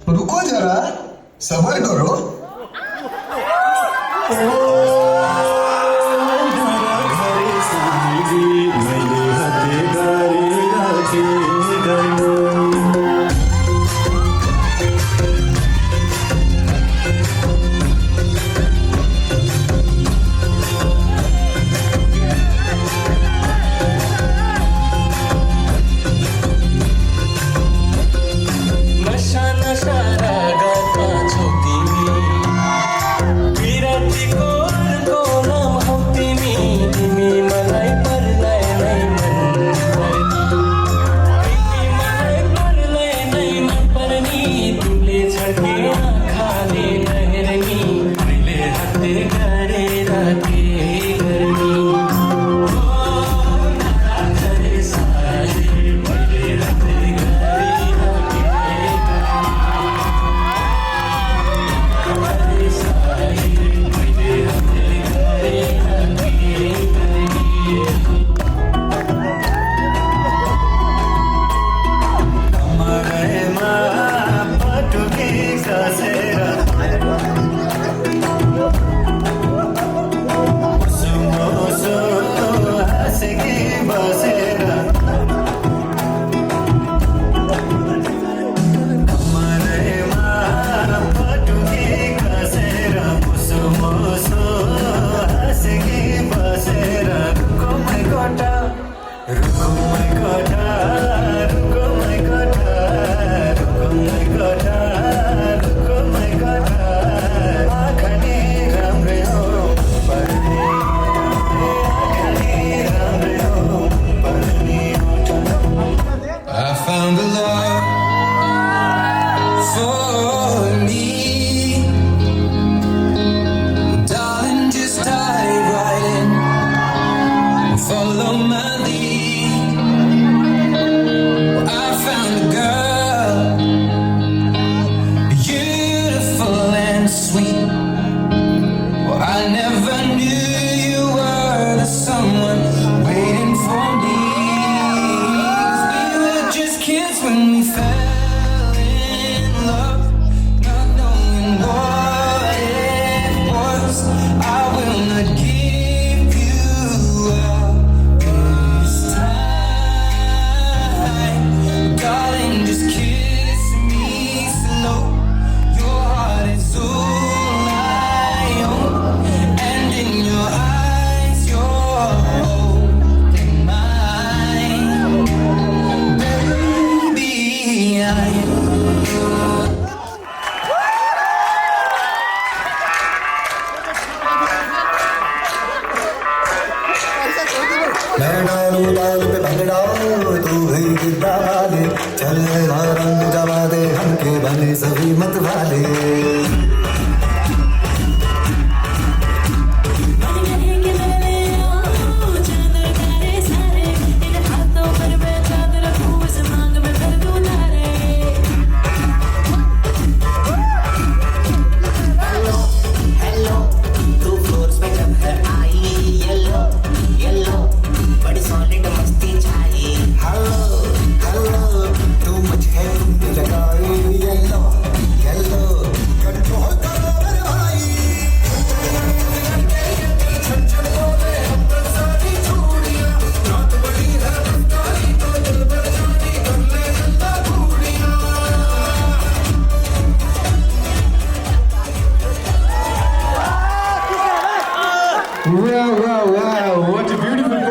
रुको जरा, सबर करो। Found the love for me, darling. Just dive right in, follow my lead. I found a girl, beautiful and sweet. Well, I never knew you were the someone waiting for me. Kids when we fell in love, not knowing what it was. I will not give you up this time, darling. Just kiss me slow. Your heart is all I own, and in your eyes, you're holding mine. मैं डालू लाल पे भंगड़ा तू ही गिद्दा वाले चल रंग जमा दे हमके बने सभी मत वाले Wow, wow, wow, what a beautiful